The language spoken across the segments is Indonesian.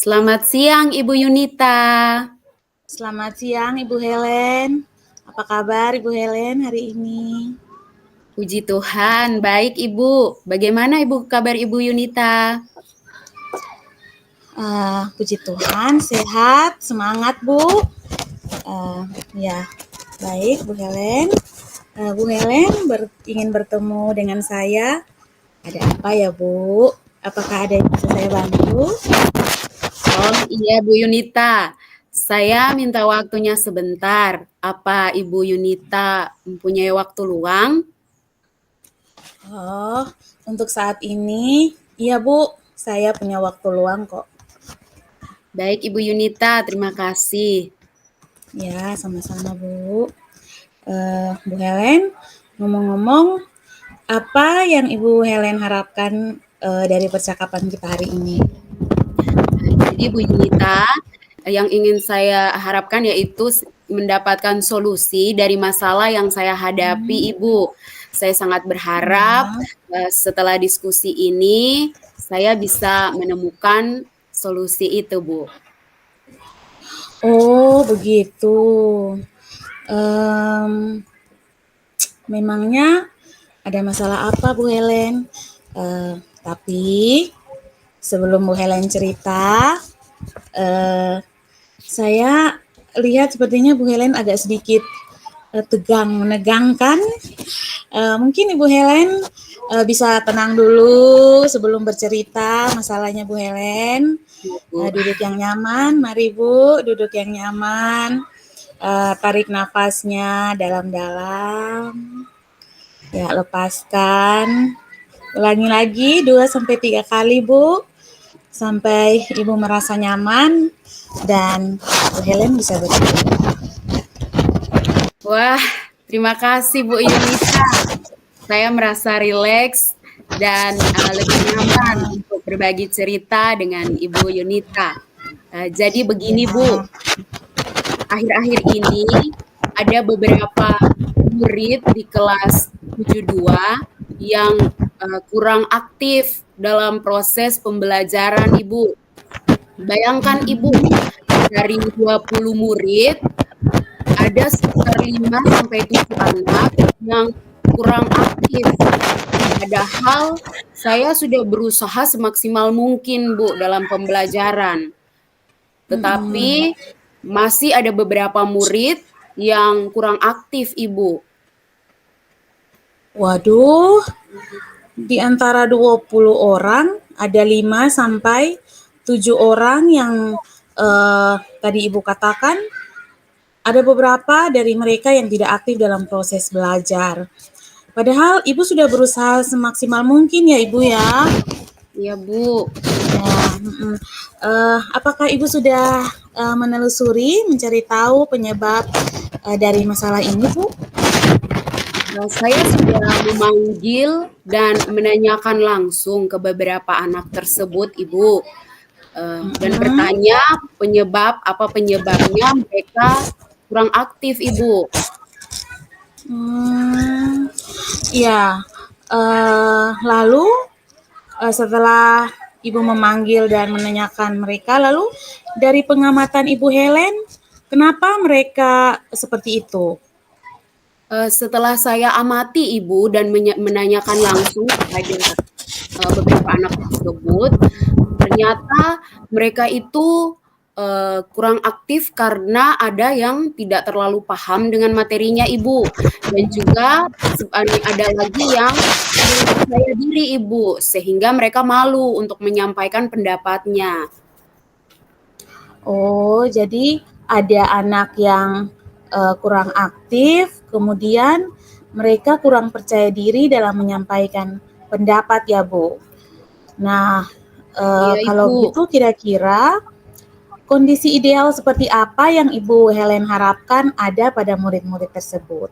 Selamat siang, Ibu Yunita. Selamat siang Ibu Helen. Apa kabar Ibu Helen hari ini? Puji Tuhan, baik Ibu. Bagaimana Ibu kabar Ibu Yunita? Puji Tuhan, sehat, semangat Bu. Ya, baik Bu Helen. Bu Helen ingin bertemu dengan saya. Ada apa ya Bu? Apakah ada yang bisa saya bantu? Oh iya Bu Yunita, saya minta waktunya sebentar. Apa Ibu Yunita mempunyai waktu luang? Oh, untuk saat ini, iya Bu, saya punya waktu luang kok. Baik Ibu Yunita, terima kasih. Ya, sama-sama Bu. Bu Helen, ngomong-ngomong, apa yang Ibu Helen harapkan dari percakapan kita hari ini? Jadi Bu Yunita, yang ingin saya harapkan yaitu mendapatkan solusi dari masalah yang saya hadapi Ibu. Saya sangat berharap Ya. setelah diskusi ini saya bisa menemukan solusi itu, Bu. Oh, begitu. Em, Memangnya ada masalah apa Bu Helen? Tapi sebelum Bu Helen cerita, eh, saya lihat sepertinya Bu Helen agak sedikit tegang, menegangkan. Mungkin Ibu Helen bisa tenang dulu sebelum bercerita masalahnya Bu Helen. Bu. Duduk yang nyaman, mari Bu, duduk yang nyaman. Tarik nafasnya dalam-dalam. Ya, lepaskan. Ulangi lagi 2-3 kali Bu, sampai Ibu merasa nyaman dan Bu Helen bisa bercerita. Wah, terima kasih Bu Yunita. Saya merasa rileks dan lebih nyaman untuk berbagi cerita dengan Ibu Yunita. Jadi begini Bu, Ya. akhir-akhir ini ada beberapa murid di kelas 72 yang kurang aktif dalam proses pembelajaran Ibu. Bayangkan Ibu, dari 20 murid ada sekitar 5 sampai 7 anak yang kurang aktif. Padahal saya sudah berusaha semaksimal mungkin Bu dalam pembelajaran. Tetapi masih ada beberapa murid yang kurang aktif, Ibu. Waduh, di antara 20 orang ada 5 sampai 7 orang yang tadi Ibu katakan ada beberapa dari mereka yang tidak aktif dalam proses belajar. Padahal Ibu sudah berusaha semaksimal mungkin ya Ibu ya. Iya, Bu. Apakah Ibu sudah menelusuri, mencari tahu penyebab dari masalah ini Bu? Saya sudah memanggil dan menanyakan langsung ke beberapa anak tersebut, Ibu. Dan bertanya apa penyebabnya mereka kurang aktif, Ibu. Ya, lalu setelah Ibu memanggil dan menanyakan mereka, lalu dari pengamatan Ibu Helen, kenapa mereka seperti itu? Setelah saya amati Ibu dan menanyakan langsung kepada beberapa anak tersebut, ternyata mereka itu kurang aktif karena ada yang tidak terlalu paham dengan materinya Ibu, dan juga ada lagi yang belum percaya diri Ibu, sehingga mereka malu untuk menyampaikan pendapatnya. Oh, jadi ada anak yang kurang aktif, kemudian mereka kurang percaya diri dalam menyampaikan pendapat ya, Bu. Nah, Iya kalau Ibu. begitu kira-kira kondisi ideal seperti apa yang Ibu Helen harapkan ada pada murid-murid tersebut?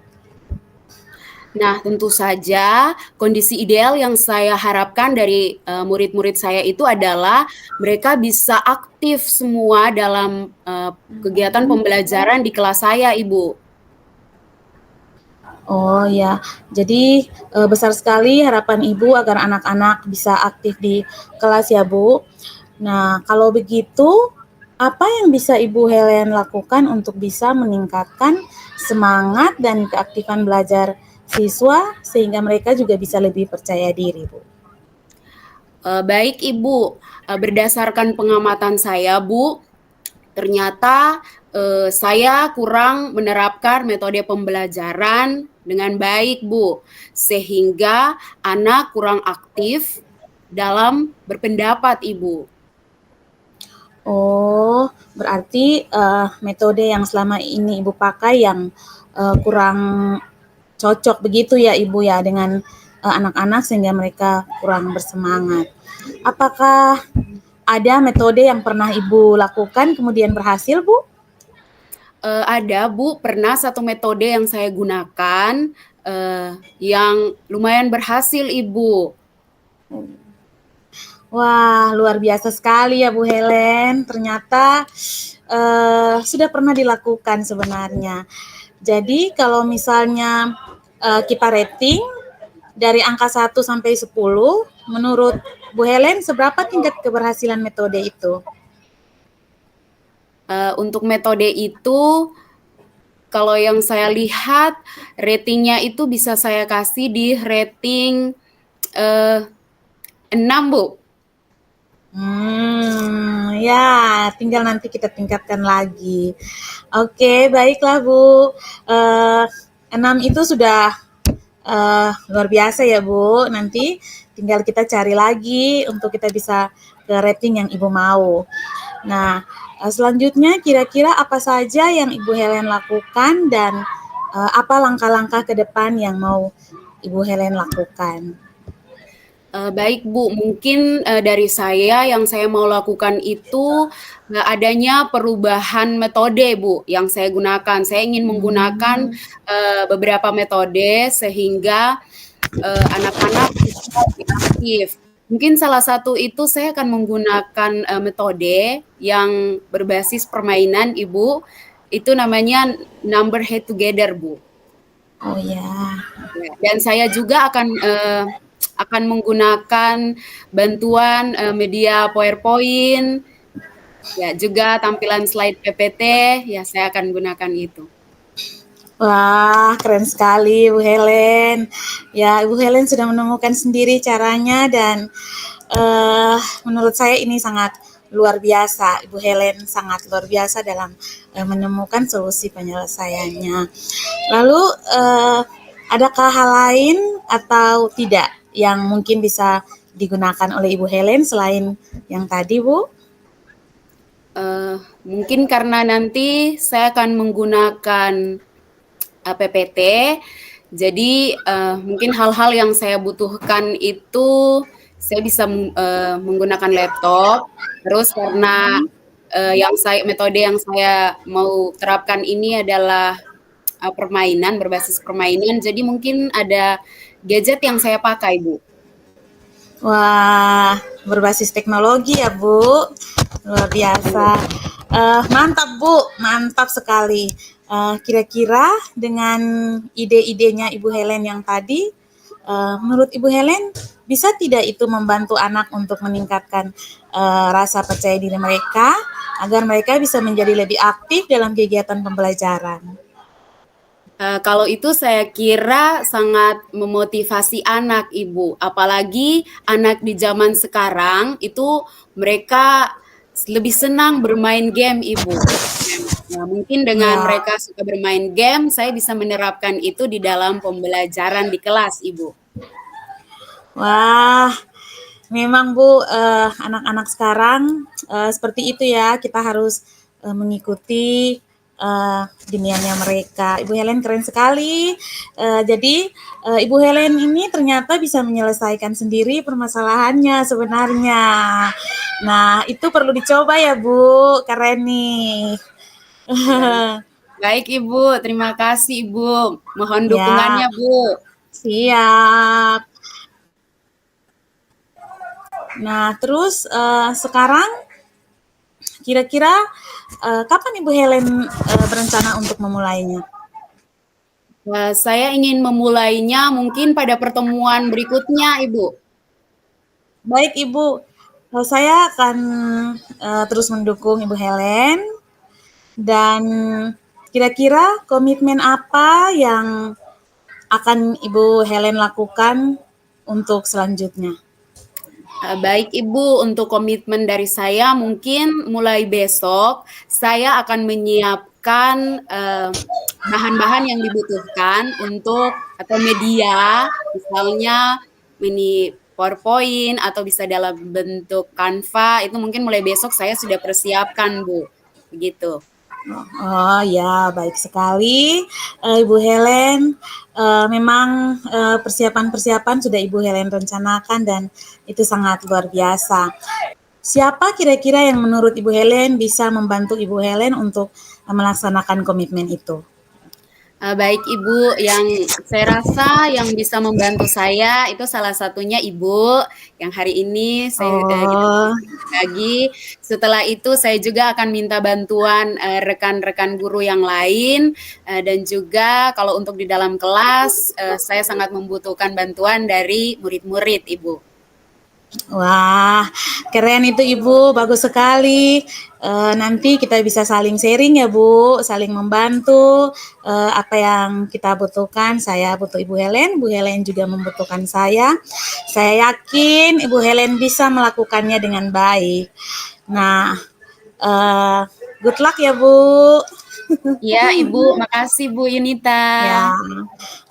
Nah, tentu saja kondisi ideal yang saya harapkan dari murid-murid saya itu adalah mereka bisa aktif semua dalam kegiatan pembelajaran di kelas saya, Ibu. Oh ya, jadi besar sekali harapan Ibu agar anak-anak bisa aktif di kelas ya Bu. Nah, kalau begitu, apa yang bisa Ibu Helen lakukan untuk bisa meningkatkan semangat dan keaktifan belajar siswa sehingga mereka juga bisa lebih percaya diri, Bu? Baik Ibu, berdasarkan pengamatan saya Bu, ternyata saya kurang menerapkan metode pembelajaran dengan baik Bu, sehingga anak kurang aktif dalam berpendapat Ibu. Oh, berarti metode yang selama ini Ibu pakai yang kurang cocok begitu ya Ibu ya dengan anak-anak sehingga mereka kurang bersemangat. Apakah ada metode yang pernah Ibu lakukan kemudian berhasil, Bu? Ada Bu, pernah satu metode yang saya gunakan yang lumayan berhasil Ibu. Wah, luar biasa sekali ya Bu Helen. Ternyata sudah pernah dilakukan sebenarnya. Jadi kalau misalnya kita rating dari angka 1 sampai 10, menurut Bu Helen seberapa tingkat keberhasilan metode itu? Untuk metode itu, kalau yang saya lihat ratingnya itu bisa saya kasih di rating 6 Bu. Ya, tinggal nanti kita tingkatkan lagi. Oke, baiklah Bu. 6 itu sudah luar biasa ya Bu. Nanti tinggal kita cari lagi untuk kita bisa ke rating yang Ibu mau. Nah, selanjutnya kira-kira apa saja yang Ibu Helen lakukan dan apa langkah-langkah ke depan yang mau Ibu Helen lakukan? Baik Bu, mungkin dari saya yang saya mau lakukan itu adanya perubahan metode Bu yang saya gunakan. Saya ingin menggunakan beberapa metode sehingga anak-anak bisa lebih aktif. Mungkin salah satu itu saya akan menggunakan metode yang berbasis permainan Ibu. Itu namanya number head together Bu. Oh ya. Dan saya juga akan menggunakan bantuan media PowerPoint, ya juga tampilan slide PPT, ya saya akan gunakan itu. Wah, keren sekali Bu Helen. Ya, Ibu Helen sudah menemukan sendiri caranya dan menurut saya ini sangat luar biasa. Ibu Helen sangat luar biasa dalam menemukan solusi penyelesaiannya. Lalu, adakah hal lain atau tidak yang mungkin bisa digunakan oleh Ibu Helen selain yang tadi, Bu? Mungkin karena nanti saya akan menggunakan PPT, jadi mungkin hal-hal yang saya butuhkan itu saya bisa menggunakan laptop. Terus karena metode yang saya mau terapkan ini adalah permainan, berbasis permainan, jadi mungkin ada gadget yang saya pakai, Bu. Wah, berbasis teknologi ya, Bu. Luar biasa. Mantap, Bu. Mantap sekali. Kira-kira dengan ide-idenya Ibu Helen yang tadi, menurut Ibu Helen, bisa tidak itu membantu anak untuk meningkatkan rasa percaya diri mereka agar mereka bisa menjadi lebih aktif dalam kegiatan pembelajaran? Kalau itu saya kira sangat memotivasi anak, Ibu. Apalagi anak di zaman sekarang itu mereka lebih senang bermain game, Ibu. Nah, mungkin dengan Ya, mereka suka bermain game, saya bisa menerapkan itu di dalam pembelajaran di kelas, Ibu. wah, memang Bu, anak-anak sekarang seperti itu ya, kita harus mengikuti dunianya mereka. Ibu Helen keren sekali. Jadi Ibu Helen ini ternyata bisa menyelesaikan sendiri permasalahannya sebenarnya. Nah, itu perlu dicoba ya Bu, keren nih. Baik, baik Ibu, terima kasih Ibu. Mohon Ya, dukungannya, Bu. siap. Nah, terus sekarang kira-kira kapan Ibu Helen berencana untuk memulainya? Saya ingin memulainya mungkin pada pertemuan berikutnya, Ibu. Baik Ibu, Saya akan terus mendukung Ibu Helen dan kira-kira komitmen apa yang akan Ibu Helen lakukan untuk selanjutnya? Baik Ibu, untuk komitmen dari saya mungkin mulai besok saya akan menyiapkan bahan-bahan yang dibutuhkan untuk atau media, misalnya mini PowerPoint atau bisa dalam bentuk Canva, itu mungkin mulai besok saya sudah persiapkan Bu, begitu. Oh ya, baik sekali, Ibu Helen. Memang persiapan-persiapan sudah Ibu Helen rencanakan dan itu sangat luar biasa. Siapa kira-kira yang menurut Ibu Helen bisa membantu Ibu Helen untuk melaksanakan komitmen itu? Baik Ibu, yang saya rasa yang bisa membantu saya itu salah satunya Ibu, yang hari ini kita Oh, berbagi. Setelah itu saya juga akan minta bantuan rekan-rekan guru yang lain dan juga kalau untuk di dalam kelas saya sangat membutuhkan bantuan dari murid-murid Ibu. wah, keren itu Ibu, bagus sekali. Nanti kita bisa saling sharing ya Bu, saling membantu apa yang kita butuhkan. Saya butuh Ibu Helen, Bu Helen juga membutuhkan saya. Saya yakin Ibu Helen bisa melakukannya dengan baik. Nah, good luck ya Bu. Ya Ibu, makasih Bu Yunita. Ya,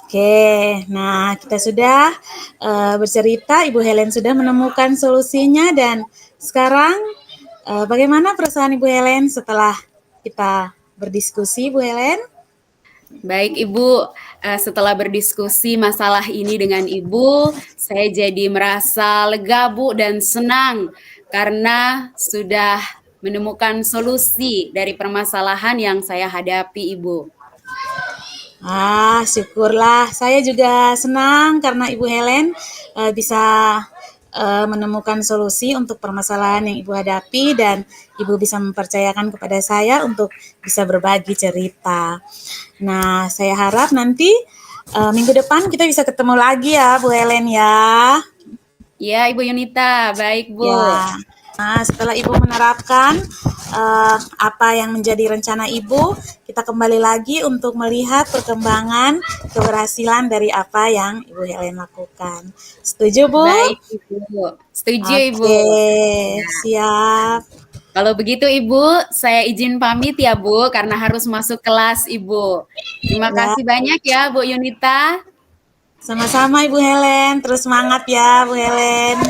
oke. Nah, kita sudah bercerita, Ibu Helen sudah menemukan solusinya dan sekarang bagaimana perasaan Ibu Helen setelah kita berdiskusi, Bu Helen? Baik Ibu, setelah berdiskusi masalah ini dengan Ibu, saya jadi merasa lega Bu dan senang karena sudah menemukan solusi dari permasalahan yang saya hadapi Ibu. Syukurlah. Saya juga senang karena Ibu Helen bisa menemukan solusi untuk permasalahan yang Ibu hadapi dan Ibu bisa mempercayakan kepada saya untuk bisa berbagi cerita. Nah, saya harap nanti minggu depan kita bisa ketemu lagi ya, Bu Helen ya. Ya Ibu Yunita, baik Bu. Ya. Nah, setelah Ibu menerapkan apa yang menjadi rencana Ibu, kita kembali lagi untuk melihat perkembangan keberhasilan dari apa yang Ibu Helen lakukan. Setuju, Bu? Baik Ibu, setuju Ibu. Oke, siap. Kalau begitu Ibu, saya izin pamit ya Bu, karena harus masuk kelas Ibu. Terima Ya, kasih banyak ya Bu Yunita. sama-sama Ibu Helen. Terus semangat ya, Bu Helen.